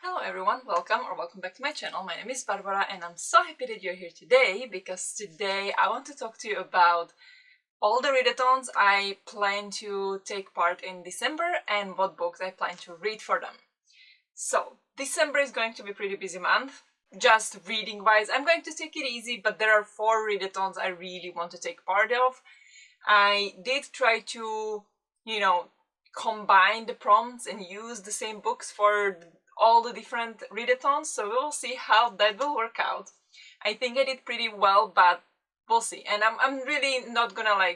Hello everyone, welcome back to my channel. My name is Barbara and I'm so happy that you're here today because today I want to talk to you about all the readathons I plan to take part in December and what books I plan to read for them. So, December is going to be a pretty busy month. Just reading wise, I'm going to take it easy, but there are 4 readathons I really want to take part of. I did try to, combine the prompts and use the same books for all the different readathons, so we'll see how that will work out. I think I did pretty well, but we'll see. And I'm really not gonna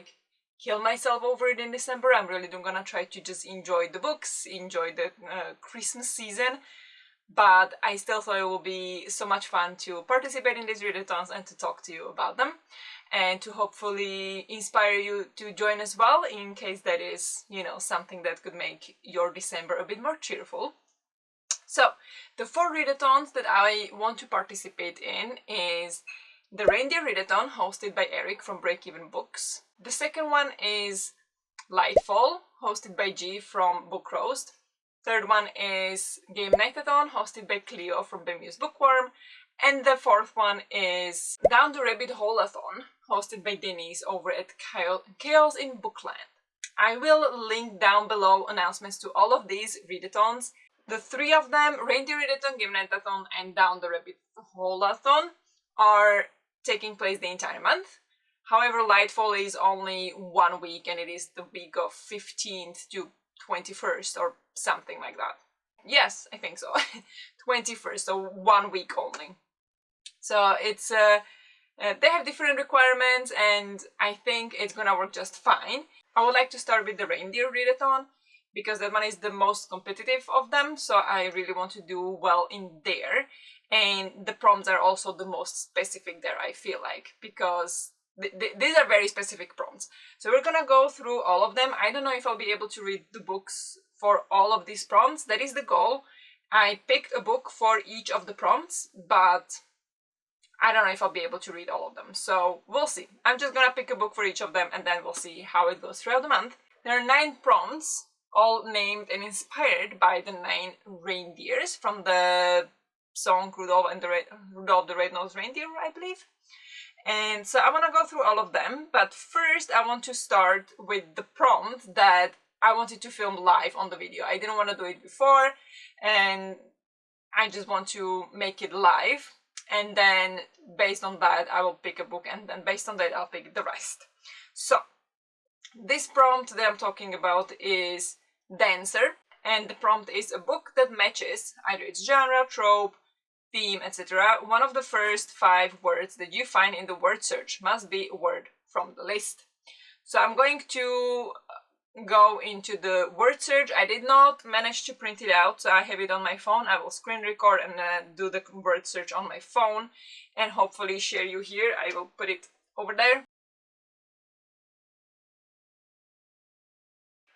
kill myself over it in December. I'm really gonna try to just enjoy the books, enjoy the Christmas season. But I still thought it would be so much fun to participate in these readathons and to talk to you about them, and to hopefully inspire you to join as well in case that is, something that could make your December a bit more cheerful. So, the 4 readathons that I want to participate in is the Reindeer Readathon, hosted by Eric from Break Even Books. The second one is Lightfall, hosted by G from Book Roast. Third one is Game Nightathon, hosted by Cleo from Bemu's Bookworm. And the fourth one is Down the Rabbit Hole-a-thon, hosted by Denise over at Chaos in Bookland. I will link down below announcements to all of these readathons. The 3 of them, Reindeer Readathon, Game Nightathon, and Down the Rabbit Hole-a-thon, are taking place the entire month. However, Lightfall is only 1 week, and it is the week of 15th to 21st, or something like that. Yes, I think so. 21st, so 1 week only. So it's they have different requirements, and I think it's gonna work just fine. I would like to start with the Reindeer Readathon, because that one is the most competitive of them, so I really want to do well in there. And the prompts are also the most specific there, I feel like, because these are very specific prompts. So we're gonna go through all of them. I don't know if I'll be able to read the books for all of these prompts. That is the goal. I picked a book for each of the prompts, but I don't know if I'll be able to read all of them. So we'll see. I'm just gonna pick a book for each of them, and then we'll see how it goes throughout the month. There are 9 prompts, all named and inspired by the 9 reindeers from the song Rudolph the Red-Nosed Reindeer, I believe. And so I want to go through all of them, but first I want to start with the prompt that I wanted to film live on the video. I didn't want to do it before, and I just want to make it live, and then based on that I will pick a book, and then based on that I'll pick the rest. So, this prompt that I'm talking about is Dancer, and the prompt is a book that matches either its genre, trope, theme, etc. One of the first 5 words that you find in the word search must be a word from the list. So I'm going to go into the word search. I did not manage to print it out, so I have it on my phone. I will screen record and do the word search on my phone and hopefully share you here. I will put it over there.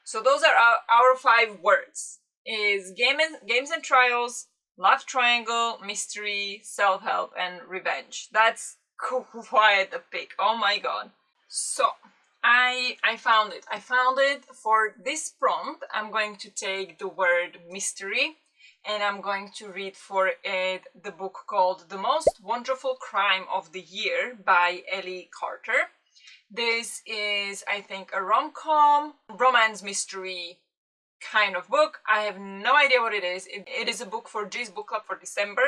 So those are our 5 words. Is games and trials, love triangle, mystery, self-help, and revenge. That's quite a pick. Oh my god. So I found it. I found it. For this prompt, I'm going to take the word mystery, and I'm going to read for it the book called The Most Wonderful Crime of the Year by Ellie Carter. This is, I think, a rom-com, romance mystery kind of book. I have no idea what it is. It is a book for G's Book Club for December,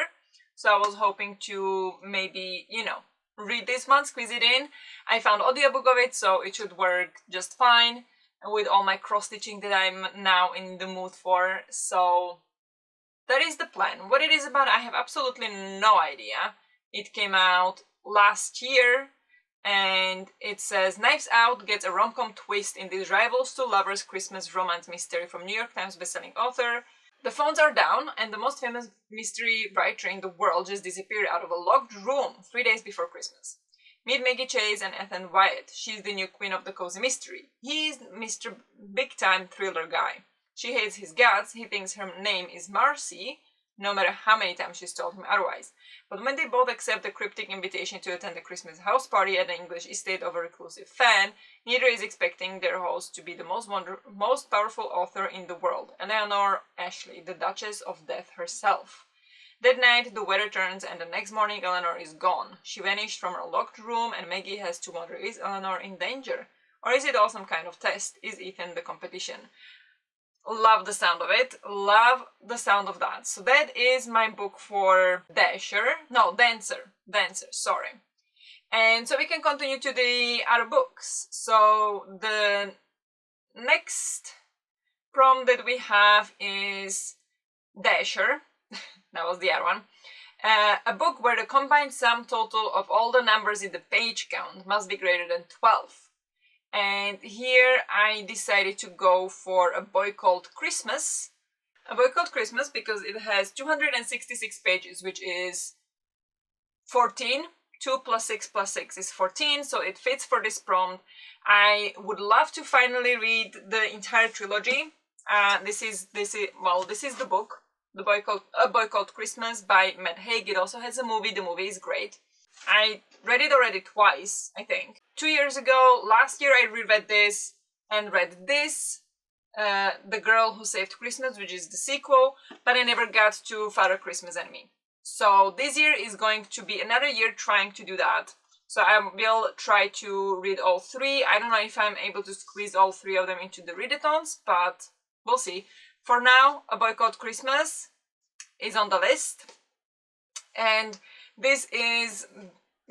so I was hoping to maybe, read this month, squeeze it in. I found audiobook of it, so it should work just fine with all my cross-stitching that I'm now in the mood for. So that is the plan. What it is about, I have absolutely no idea. It came out last year, and it says, Knives Out gets a rom-com twist in this rivals to lovers Christmas romance mystery from New York Times bestselling author. The phones are down, and the most famous mystery writer in the world just disappeared out of a locked room 3 days before Christmas. Meet Maggie Chase and Ethan Wyatt. She's the new queen of the cozy mystery. He's Mr. Big-time thriller guy. She hates his guts. He thinks her name is Marcy, no matter how many times she's told him otherwise. But when they both accept the cryptic invitation to attend a Christmas house party at the English estate of a reclusive fan, neither is expecting their host to be the most powerful author in the world, Eleanor Ashley, the Duchess of Death herself. That night, the weather turns and the next morning Eleanor is gone. She vanished from her locked room and Maggie has to wonder, is Eleanor in danger? Or is it all some kind of test? Is Ethan the competition? Love the sound of it. Love the sound of that. So that is my book for Dancer, sorry. And so we can continue to the other books. So the next prompt that we have is Dasher. That was the other one. A book where the combined sum total of all the numbers in the page count must be greater than 12. And here I decided to go for A Boy Called Christmas. A Boy Called Christmas because it has 266 pages, which is 14. 2 plus 6 plus 6 is 14, so it fits for this prompt. I would love to finally read the entire trilogy. This is the book, A Boy Called Christmas by Matt Haig. It also has a movie. The movie is great. I read it already twice, I think. 2 years ago, last year I reread this and read this, The Girl Who Saved Christmas, which is the sequel, but I never got to Father Christmas and Me. So this year is going to be another year trying to do that. So I will try to read all three. I don't know if I'm able to squeeze all three of them into the readathons, but we'll see. For now, A Boy Called Christmas is on the list. And this is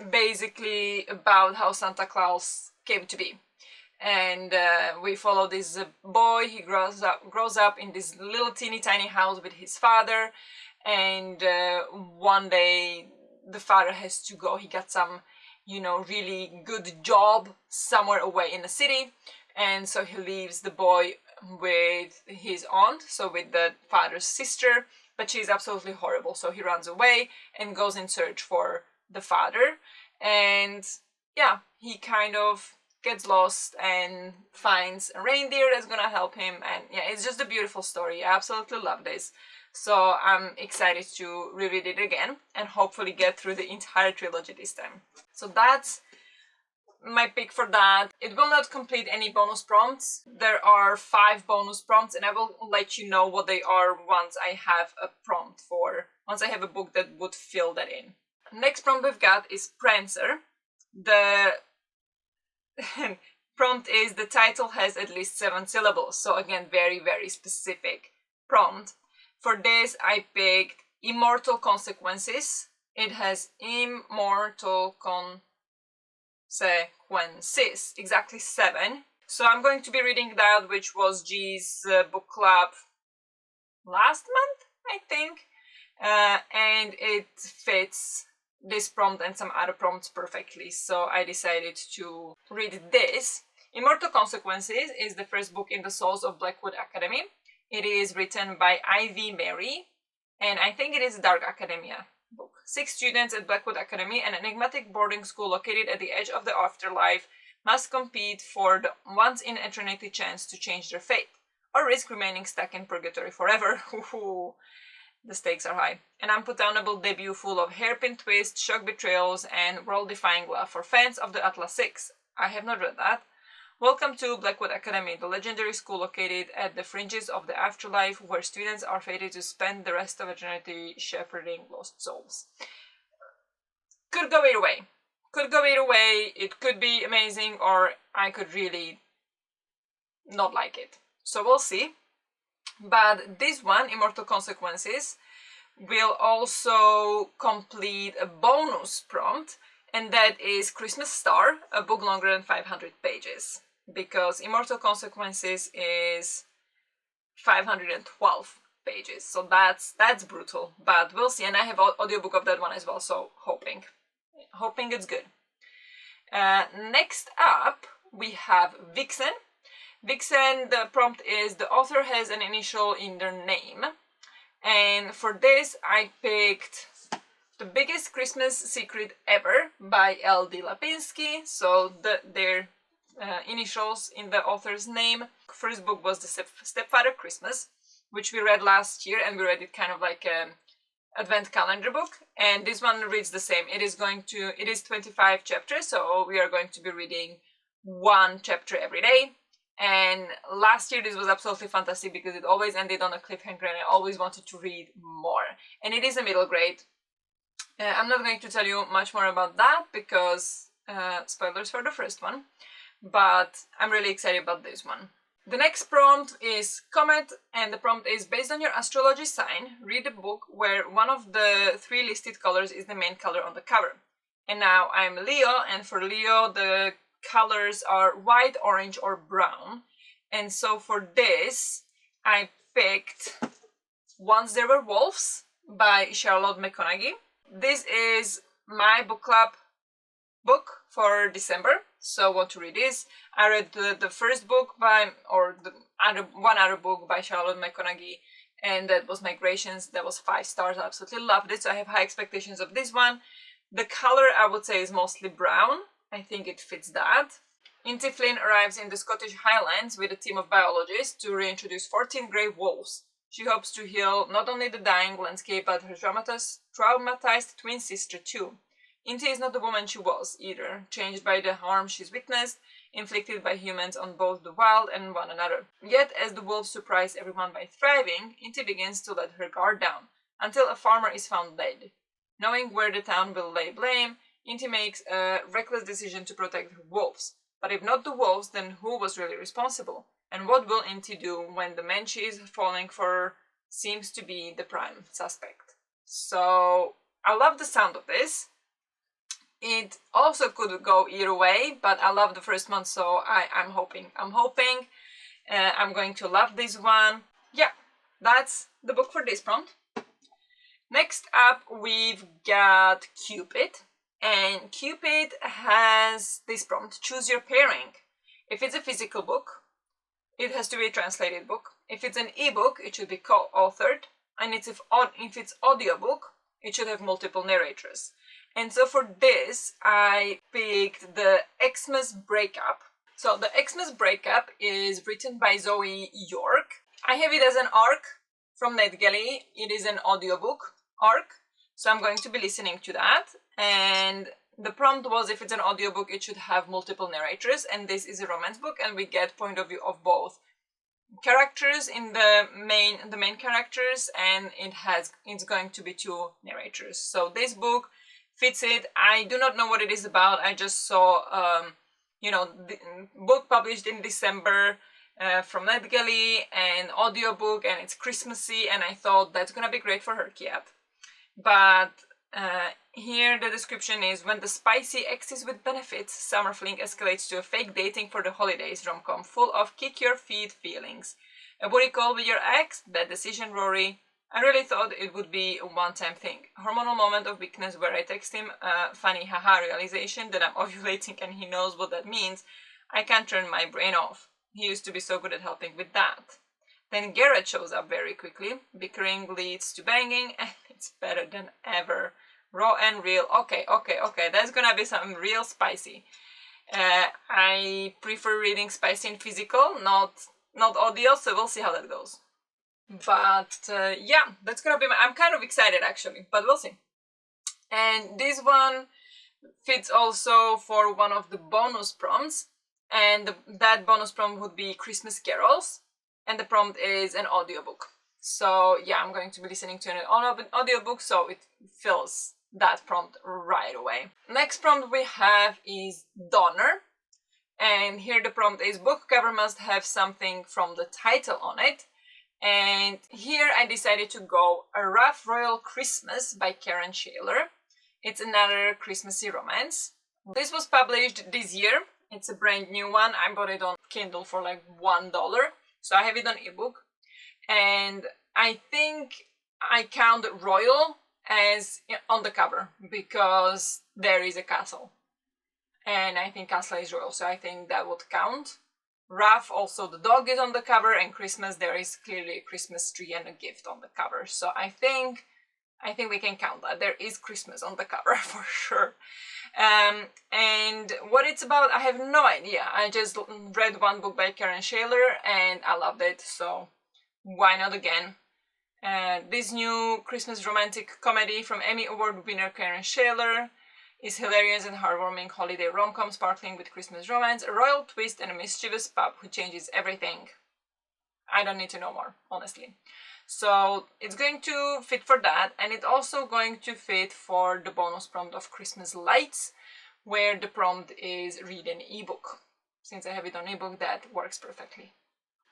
basically about how Santa Claus came to be. And we follow this boy. He grows up in this little teeny tiny house with his father. And one day the father has to go. He got some, really good job somewhere away in the city. And so he leaves the boy with his aunt, so with the father's sister, but she's absolutely horrible. So he runs away and goes in search for the father. And yeah, he kind of gets lost and finds a reindeer that's gonna help him. And yeah, it's just a beautiful story. I absolutely love this. So I'm excited to reread it again and hopefully get through the entire trilogy this time. So that's my pick for that. It will not complete any bonus prompts. There are 5 bonus prompts and I will let you know what they are once I have a prompt once I have a book that would fill that in. Next prompt we've got is Prancer. The prompt is the title has at least 7 syllables. So again, very, very specific prompt. For this, I picked Immortal Consequences. It has immortal consequences, exactly 7. So I'm going to be reading that, which was G's book club last month, I think. And it fits this prompt and some other prompts perfectly. So I decided to read this. Immortal Consequences is the first book in the Souls of Blackwood Academy. It is written by Ivy Mary, and I think it is a Dark Academia book. 6 students at Blackwood Academy, an enigmatic boarding school located at the edge of the afterlife, must compete for the once-in-eternity chance to change their fate, or risk remaining stuck in purgatory forever. The stakes are high. An unputdownable debut full of hairpin twists, shock betrayals, and world-defying love for fans of the Atlas 6. I have not read that. Welcome to Blackwood Academy, the legendary school located at the fringes of the afterlife, where students are fated to spend the rest of eternity shepherding lost souls. Could go either way. It could be amazing, or I could really not like it. So we'll see. But this one, Immortal Consequences, will also complete a bonus prompt, and that is Christmas Star, a book longer than 500 pages. Because Immortal Consequences is 512 pages, so that's brutal, but we'll see. And I have an audiobook of that one as well, so hoping it's good. Next up we have Vixen. Vixen, the prompt is the author has an initial in their name, and for this I picked The Biggest Christmas Secret Ever by L.D. Lapinski, so their initials in the author's name. First book was The Stepfather Christmas, which we read last year, and we read it kind of like an advent calendar book, and this one reads the same. It is 25 chapters, so we are going to be reading 1 chapter every day. And last year this was absolutely fantastic because it always ended on a cliffhanger and I always wanted to read more. and it is a middle grade. I'm not going to tell you much more about that because spoilers for the first one, but I'm really excited about this one. The next prompt is Comet, and the prompt is based on your astrology sign, read a book where one of the 3 listed colors is the main color on the cover. And now I'm Leo, and for Leo the colors are white, orange, or brown. And so for this I picked Once There Were Wolves by Charlotte McConaughey. This is my book club book for December, so I want to read this. I read the first book one other book by Charlotte McConaughey, and that was Migrations. That was 5 stars. I absolutely loved it, so I have high expectations of this one. The color I would say is mostly brown. I think it fits that. Inti Flynn arrives in the Scottish Highlands with a team of biologists to reintroduce 14 grey wolves. She hopes to heal not only the dying landscape but her traumatized twin sister too. Inti is not the woman she was, either, changed by the harm she's witnessed, inflicted by humans on both the wild and one another. Yet, as the wolves surprise everyone by thriving, Inti begins to let her guard down, until a farmer is found dead. Knowing where the town will lay blame, Inti makes a reckless decision to protect her wolves. But if not the wolves, then who was really responsible? And what will Inti do when the man she is falling for seems to be the prime suspect? So, I love the sound of this. It also could go either way, but I love the first one, so I'm hoping I'm going to love this one. Yeah, that's the book for this prompt. Next up, we've got Cupid, and Cupid has this prompt: choose your pairing. If it's a physical book, it has to be a translated book. If it's an ebook, it should be co-authored, and if it's audiobook, it should have multiple narrators. And so for this, I picked the Xmas Breakup. So the Xmas Breakup is written by Zoe York. I have it as an ARC from NetGalley. It is an audiobook ARC, so I'm going to be listening to that. And the prompt was, if it's an audiobook, it should have multiple narrators, and this is a romance book, and we get point of view of both characters in the main characters, and it's going to be 2 narrators. So this book fits it. I do not know what it is about. I just saw the book published in December from NetGalley, and audiobook, and it's Christmassy, and I thought that's gonna be great for her cat. But here the description is: when the spicy exes with benefits summer fling escalates to a fake dating for the holidays rom-com full of kick your feet feelings. A booty call with your ex? Bad decision, Rory. I really thought it would be a one-time thing. Hormonal moment of weakness where I text him a funny haha realization that I'm ovulating and he knows what that means. I can't turn my brain off. He used to be so good at helping with that. Then Garrett shows up very quickly. Bickering leads to banging, and it's better than ever. Raw and real. Okay. That's gonna be something real spicy. I prefer reading spicy and physical, not audio, so we'll see how that goes. But yeah, that's gonna be I'm kind of excited actually, but we'll see. And this one fits also for one of the bonus prompts, and that bonus prompt would be Christmas carols, and the prompt is an audiobook. So yeah, I'm going to be listening to an audiobook, so it fills that prompt right away. Next prompt we have is Donner, and here the prompt is: book cover must have something from the title on it. And here I decided to go A Rough Royal Christmas by Karen Shaler. It's another Christmassy romance. This was published this year. It's a brand new one. I bought it on Kindle for like $1, so I have it on ebook. And I think I count royal as on the cover because there is a castle. And I think castle is royal, so I think that would count. Rough, also the dog is on the cover, and Christmas, there is clearly a Christmas tree and a gift on the cover. So I think we can count that. There is Christmas on the cover for sure. And what it's about, I have no idea. I just read one book by Karen Shaler and I loved it, so why not again? This new Christmas romantic comedy from Emmy Award winner Karen Shaler is hilarious and heartwarming holiday rom-com sparkling with Christmas romance, a royal twist, and a mischievous pup who changes everything. I don't need to know more, honestly. So it's going to fit for that, and it's also going to fit for the bonus prompt of Christmas Lights, where the prompt is read an ebook. Since I have it on ebook, that works perfectly.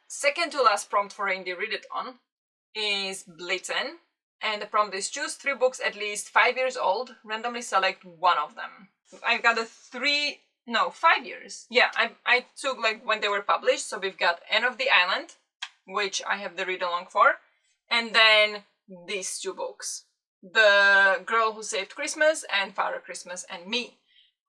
Second to last prompt for Reindeer Readathon is Blitzen, and the prompt is choose 3 books at least 5 years old, randomly select one of them. I've got 5 years. Yeah, I took like when they were published, so we've got End of the Island, which I have the read along for, and then these 2 books, The Girl Who Saved Christmas and Father Christmas and Me.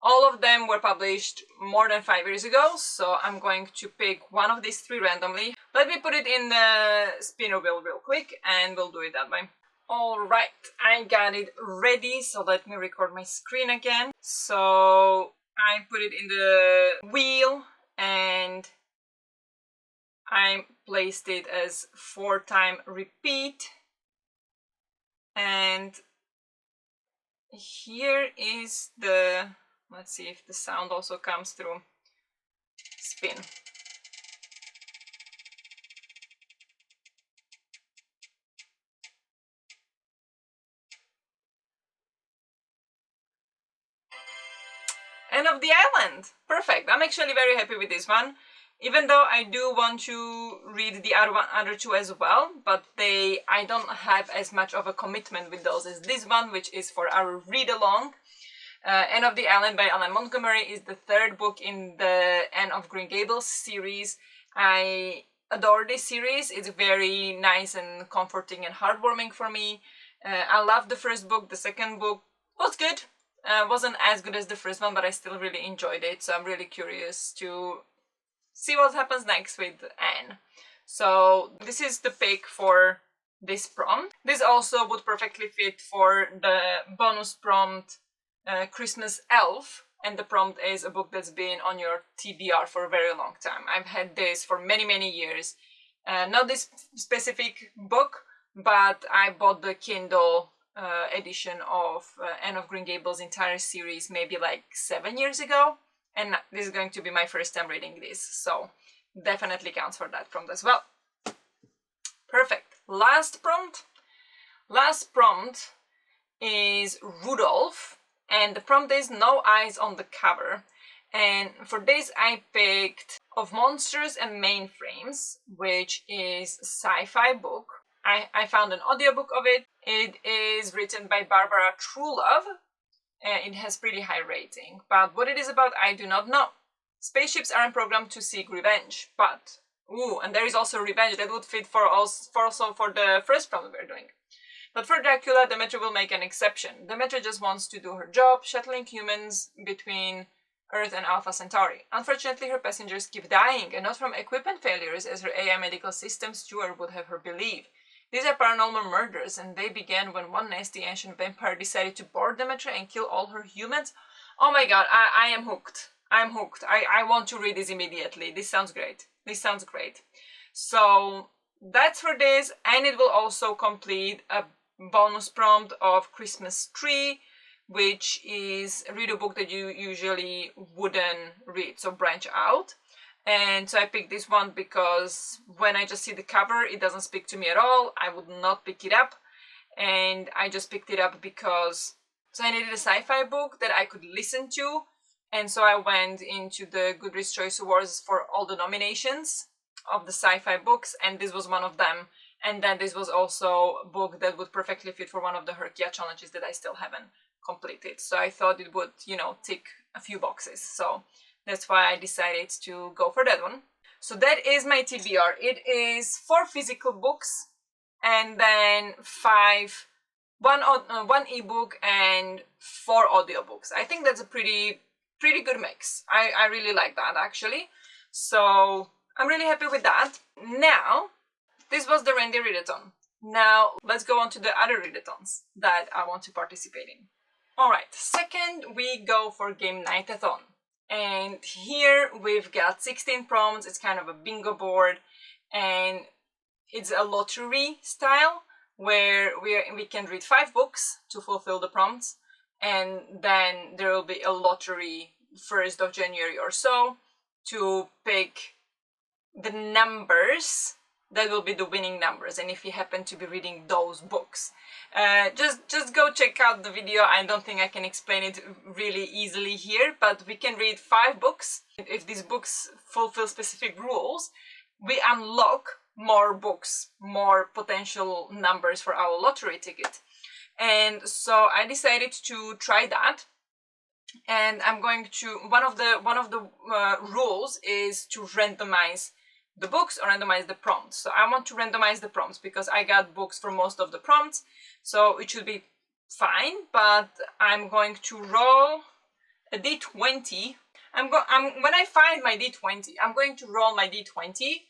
All of them were published more than 5 years ago, so I'm going to pick one of these 3 randomly. Let me put it in the spinner wheel real quick, and we'll do it that way. Alright, I got it ready, so let me record my screen again. So I put it in the wheel, and I placed it as 4-time repeat. And here is the, let's see if the sound also comes through, spin. End of the Island! Perfect! I'm actually very happy with this one. Even though I do want to read the other 2 as well, but I don't have as much of a commitment with those as this one, which is for our read-along. End of the Island by Alan Montgomery is the 3rd book in the Anne of Green Gables series. I adore this series. It's very nice and comforting and heartwarming for me. I love the 1st book. The 2nd book was good. Wasn't as good as the 1st one, but I still really enjoyed it, so I'm really curious to see what happens next with Anne. So this is the pick for this prompt. This also would perfectly fit for the bonus prompt Christmas Elf, and the prompt is a book that's been on your TBR for a very long time. I've had this for many years. Not this specific book, but I bought the Kindle edition of Anne of Green Gables entire series maybe like 7 years ago, and this is going to be my first time reading this, so definitely counts for that prompt as well. Perfect. Last prompt is Rudolph, and the prompt is no eyes on the cover. And for this I picked Of Monsters and Mainframes, which is a sci-fi book. I found an audiobook of it. It is written by Barbara Truelove, and it has pretty high rating. But what it is about, I do not know. Spaceships aren't programmed to seek revenge, but... and there is also revenge that would fit for also for the first prompt we're doing. But for Dracula, Demetra will make an exception. Demetra just wants to do her job, shuttling humans between Earth and Alpha Centauri. Unfortunately, her passengers keep dying, and not from equipment failures, as her AI medical system steward would have her believe. These are paranormal murders, and they began when one nasty ancient vampire decided to board Demetra and kill all her humans. Oh my god, I am hooked. I'm hooked. I want to read this immediately. This sounds great. This sounds great. So that's for this, and it will also complete a bonus prompt of Christmas Tree, which is read a book that you usually wouldn't read, so branch out. And so I picked this one because when I just see the cover, it doesn't speak to me at all. I would not pick it up, and I just picked it up because I needed a sci-fi book that I could listen to, and so I went into the Goodreads Choice Awards for all the nominations of the sci-fi books, and this was one of them. And then this was also a book that would perfectly fit for one of the Herkia challenges that I still haven't completed. So I thought it would, tick a few boxes. So that's why I decided to go for that one. So that is my TBR. It is 4 physical books, and then 1 ebook and 4 audiobooks. I think that's a pretty good mix. I really like that, actually. So I'm really happy with that. Now, this was the Reindeer Readathon. Now, let's go on to the other readathons that I want to participate in. Alright, second we go for Game Night-a-thon. And here we've got 16 prompts. It's kind of a bingo board, and it's a lottery style where we can read 5 books to fulfill the prompts, and then there will be a lottery 1st of January or so to pick the numbers that will be the winning numbers, and if you happen to be reading those books. Just go check out the video. I don't think I can explain it really easily here, but we can read 5 books. If these books fulfill specific rules, we unlock more books, more potential numbers for our lottery ticket. And so I decided to try that. And I'm going to, one of the rules is to randomize the books or randomize the prompts. So I want to randomize the prompts because I got books for most of the prompts, so it should be fine. But I'm going to roll a d20. When I find my d20, I'm going to roll my d20.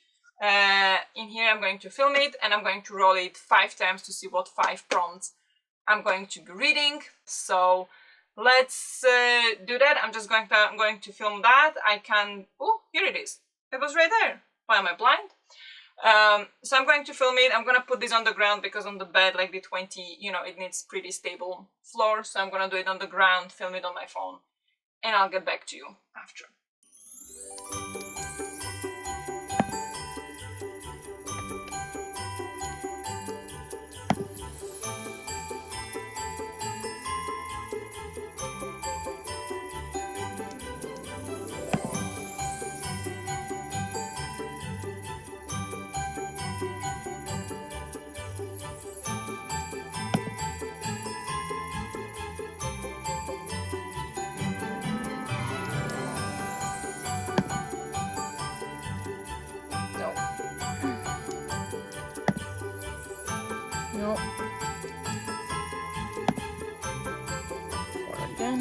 In here I'm going to film it, and I'm going to roll it 5 times to see what 5 prompts I'm going to be reading. So let's do that. I'm going to film that. I can, oh, here it is. It was right there. Why am I blind? So I'm going to film it. I'm going to put this on the ground because on the bed, like the 20, you know, it needs pretty stable floor. So I'm going to do it on the ground, film it on my phone, and I'll get back to you after. No. Or again.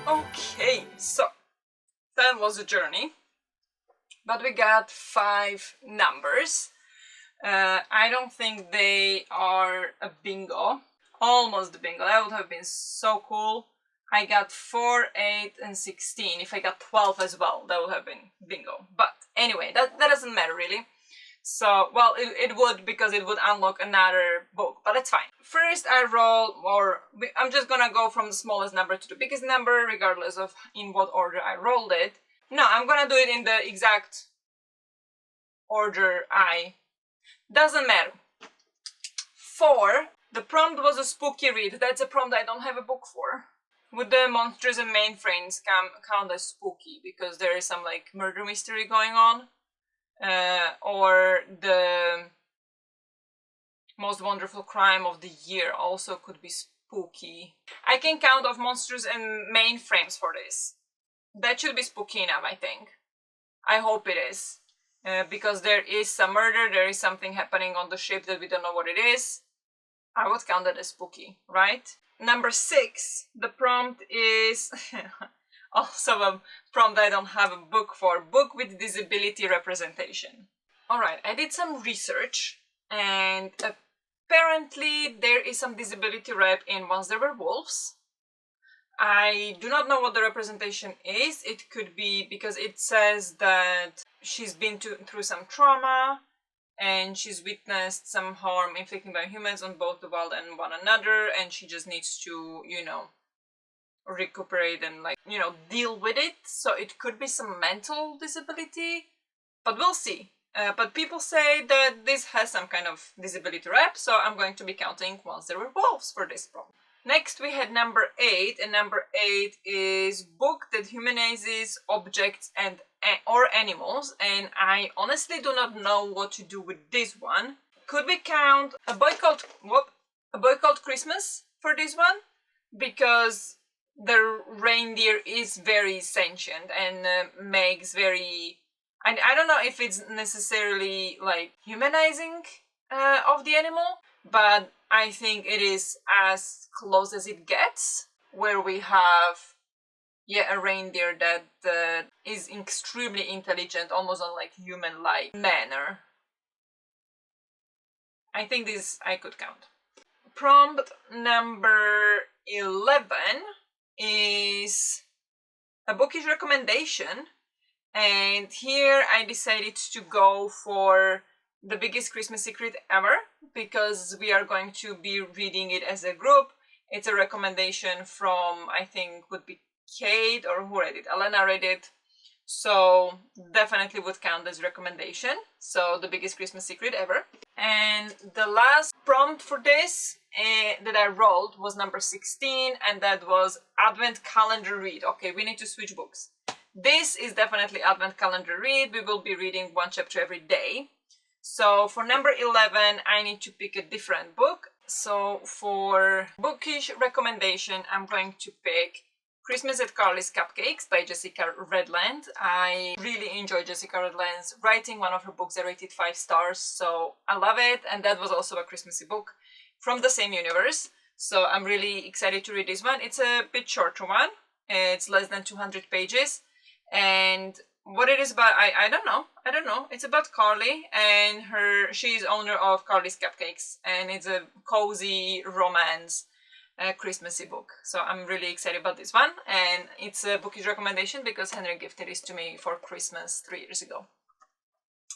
Okay, so that was a journey, but we got 5 numbers. I don't think they are a bingo. Almost a bingo. That would have been so cool. I got 4, 8, and 16. If I got 12 as well, that would have been bingo. But anyway, that doesn't matter really. So, well, it would, because it would unlock another book, but it's fine. First I roll, or I'm just gonna go from the smallest number to the biggest number, regardless of in what order I rolled it. No, I'm gonna do it in the exact order doesn't matter. 4, the prompt was a spooky read. That's a prompt I don't have a book for. Would the monsters and mainframes count as spooky because there is some like murder mystery going on? Or the most wonderful crime of the year also could be spooky. I can count off monsters and mainframes for this. That should be spooky enough, I think. I hope it is. Because there is some murder, there is something happening on the ship that we don't know what it is. I would count that as spooky, right? Number 6, the prompt is also a prompt I don't have a book for. Book with disability representation. Alright, I did some research, and apparently there is some disability rep in Once There Were Wolves. I do not know what the representation is. It could be because it says that she's been through some trauma, and she's witnessed some harm inflicted by humans on both the wild and one another, and she just needs to, you know, recuperate and, like, you know, deal with it. So it could be some mental disability, but we'll see. But people say that this has some kind of disability rep, so I'm going to be counting Once There Were Wolves for this problem. Next we had number 8, and number 8 is book that humanizes objects and or animals, and I honestly do not know what to do with this one. Could we count A Boy Called Christmas for this one? Because the reindeer is very sentient and makes very... I don't know if it's necessarily like humanizing of the animal, but I think it is as close as it gets, where we have, yeah, a reindeer that is extremely intelligent, almost on like human-like manner. I think this I could count. Prompt number 11 is a bookish recommendation, and here I decided to go for The Biggest Christmas Secret Ever, because we are going to be reading it as a group, It's a recommendation from, I think, would be Kate, or who read it? Elena read it. So definitely would count as recommendation. So the biggest Christmas secret ever. And the last prompt for this that I rolled was number 16, and that was Advent Calendar Read. Okay, we need to switch books. This is definitely Advent Calendar Read. We will be reading one chapter every day. So for number 11, I need to pick a different book. So for bookish recommendation, I'm going to pick Christmas at Carly's Cupcakes by Jessica Redland. I really enjoy Jessica Redland's writing. One of her books I rated 5 stars, so I love it. And that was also a Christmassy book from the same universe. So I'm really excited to read this one. It's a bit shorter one. It's less than 200 pages. And what it is about, I don't know. It's about Carly, and she's owner of Carly's Cupcakes, and it's a cozy romance Christmassy book. So I'm really excited about this one, and it's a bookish recommendation because Henry gifted this to me for Christmas 3 years ago,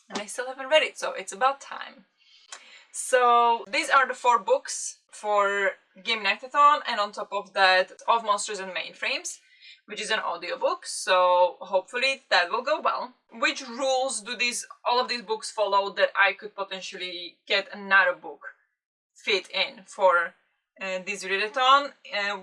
and I still haven't read it, so it's about time. So these are the 4 books for Game Nightathon, and on top of that, Of Monsters and Mainframes, which is an audiobook, so hopefully that will go well. Which rules do all of these books follow that I could potentially get another book fit in for this readathon?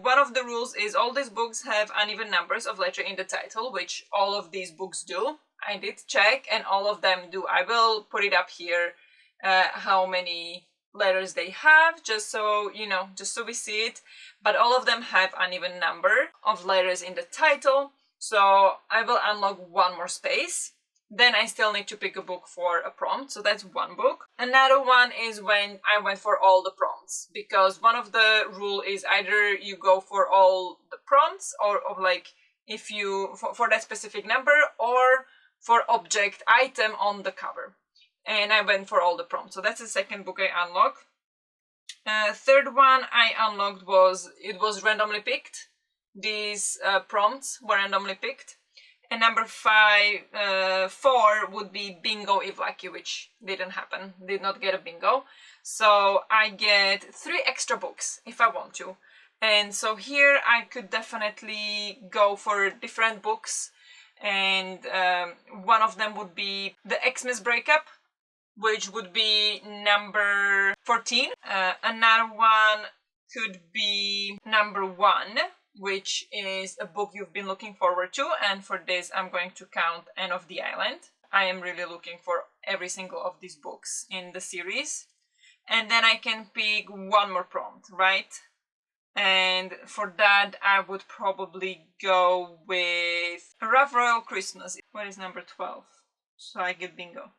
One of the rules is all these books have uneven numbers of letter in the title, which all of these books do. I did check, and all of them do. I will put it up here, how many letters they have, just so you know, just so we see it. But all of them have uneven number of letters in the title, so I will unlock one more space. Then I still need to pick a book for a prompt, so that's one book. Another one is when I went for all the prompts, because one of the rule is either you go for all the prompts, or like if you for that specific number, or for object item on the cover. And I went for all the prompts, so that's the second book I unlocked. Third one I unlocked was randomly picked. These prompts were randomly picked. And number 4 would be bingo if lucky, which didn't happen. Did not get a bingo. So I get 3 extra books if I want to. And so here I could definitely go for different books. And one of them would be The Xmas Breakup, which would be number 14. Another one could be number 1, which is a book you've been looking forward to, and for this I'm going to count Anne of the Island. I am really looking for every single of these books in the series. And then I can pick one more prompt, right? And for that I would probably go with A Rough Royal Christmas. What is number 12? So I get bingo.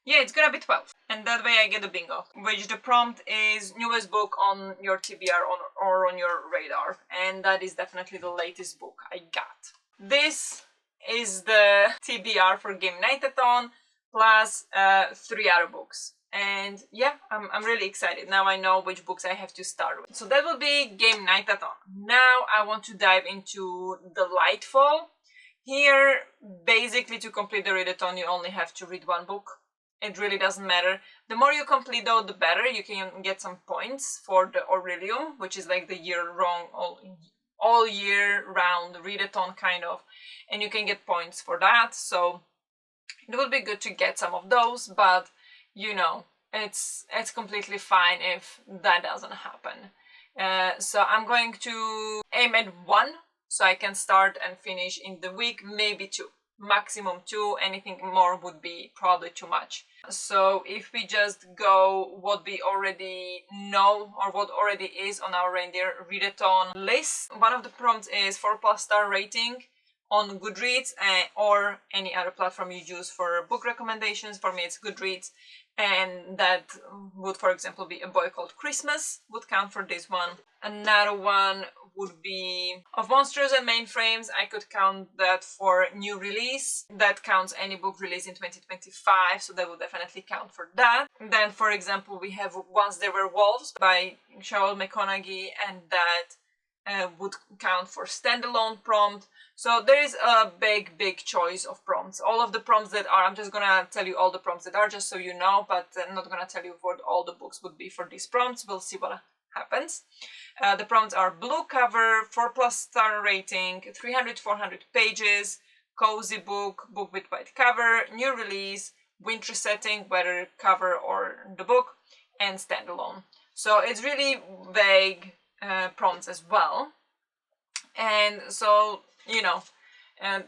Yeah, it's gonna be 12. And that way I get a bingo, which the prompt is newest book on your TBR or on your radar. And that is definitely the latest book I got. This is the TBR for Game Nightathon, plus 3 other books. And yeah, I'm really excited. Now I know which books I have to start with. So that will be Game Nightathon. Now I want to dive into Delightful. Here, basically to complete the readathon, you only have to read one book. It really doesn't matter. The more you complete though, the better. You can get some points for the Aurelium, which is like the all year round readathon kind of. And you can get points for that. So it would be good to get some of those, but you know, it's completely fine if that doesn't happen. So I'm going to aim at 1, so I can start and finish in the week, maybe 2. Maximum 2, anything more would be probably too much. So if we just go what we already know, or what already is on our reindeer readathon list, one of the prompts is 4+ star rating on Goodreads or any other platform you use for book recommendations. For me it's Goodreads, and that would, for example, be A Boy Called Christmas would count for this one. Another one would be Of Monsters and Mainframes. I could count that for new release. That counts any book released in 2025, so that would definitely count for that. Then, for example, we have Once There Were Wolves by Cheryl McConaughey, and that would count for standalone prompt. So there is a big choice of prompts. All of the prompts that are, I'm just gonna tell you all the prompts that are, just so you know, but I'm not gonna tell you what all the books would be for these prompts. We'll see what happens. The prompts are blue cover, 4+ star rating, 300 to 400 pages, cozy book, book with white cover, new release, winter setting, whether cover or the book, and standalone. So it's really vague prompts as well. And so, you know,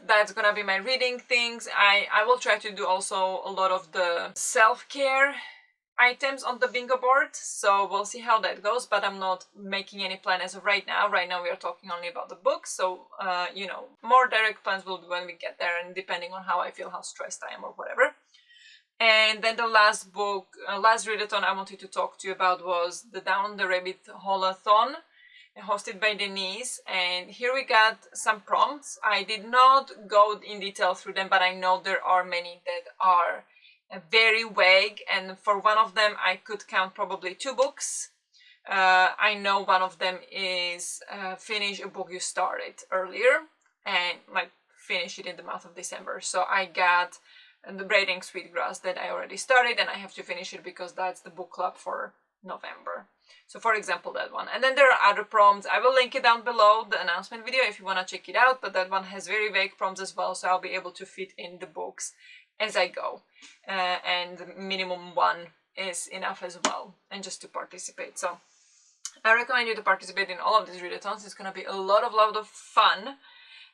that's gonna be my reading things. I will try to do also a lot of the self-care items on the bingo board, so we'll see how that goes, but I'm not making any plan as of right now. Right now we are talking only about the books, so you know, more direct plans will be when we get there, and depending on how I feel, how stressed I am or whatever. And then the last book, last readathon I wanted to talk to you about was the Down the Rabbit Hole-a-thon, hosted by Denise, and here we got some prompts. I did not go in detail through them, but I know there are many that are very vague, and for one of them I could count probably 2 books. I know one of them is finish a book you started earlier, and like finish it in the month of December. So I got the Braiding Sweetgrass that I already started, and I have to finish it because that's the book club for November. So for example, that one. And then there are other prompts. I will link it down below the announcement video if you want to check it out, but that one has very vague prompts as well, so I'll be able to fit in the books as I go, and minimum 1 is enough as well, and just to participate. So I recommend you to participate in all of these readathons. It's gonna be a lot of fun.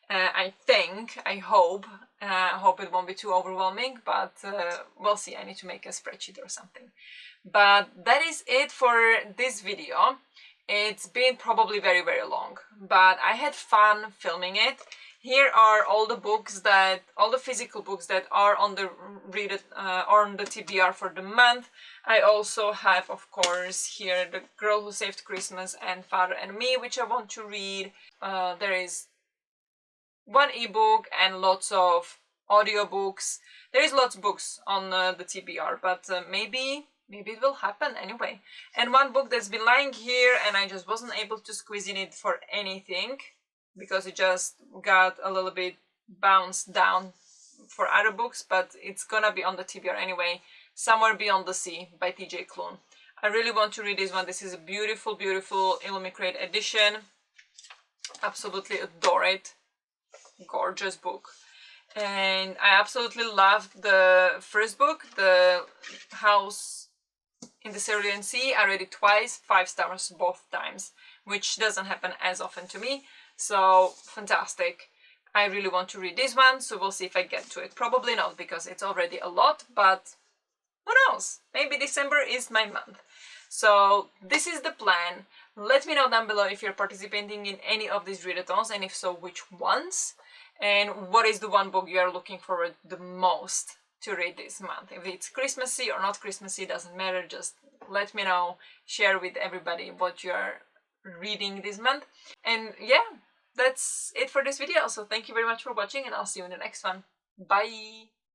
I think, I hope it won't be too overwhelming, but we'll see. I need to make a spreadsheet or something. But that is it for this video. It's been probably very long, but I had fun filming it. Here are all the books that, all the physical books that are on the on the TBR for the month. I also have, of course, here The Girl Who Saved Christmas and Father and Me, which I want to read. There is 1 ebook and lots of audiobooks. There is lots of books on the TBR, but maybe it will happen anyway. And 1 book that's been lying here and I just wasn't able to squeeze in it for anything, because it just got a little bit bounced down for other books, but it's gonna be on the TBR anyway. Somewhere Beyond the Sea by TJ Klune. I really want to read this one. This is a beautiful Illumicrate edition. Absolutely adore it. Gorgeous book. And I absolutely loved the first book, The House in the Cerulean Sea. I read it twice, 5 stars both times, which doesn't happen as often to me. So fantastic. I really want to read this one, so we'll see if I get to it. Probably not, because it's already a lot, but who knows? Maybe December is my month. So this is the plan. Let me know down below if you're participating in any of these readathons, and if so, which ones, and what is the 1 book you are looking forward the most to read this month. If it's Christmassy or not Christmassy, doesn't matter, just let me know, share with everybody what you're reading this month. And yeah, that's it for this video. So thank you very much for watching, and I'll see you in the next one. Bye!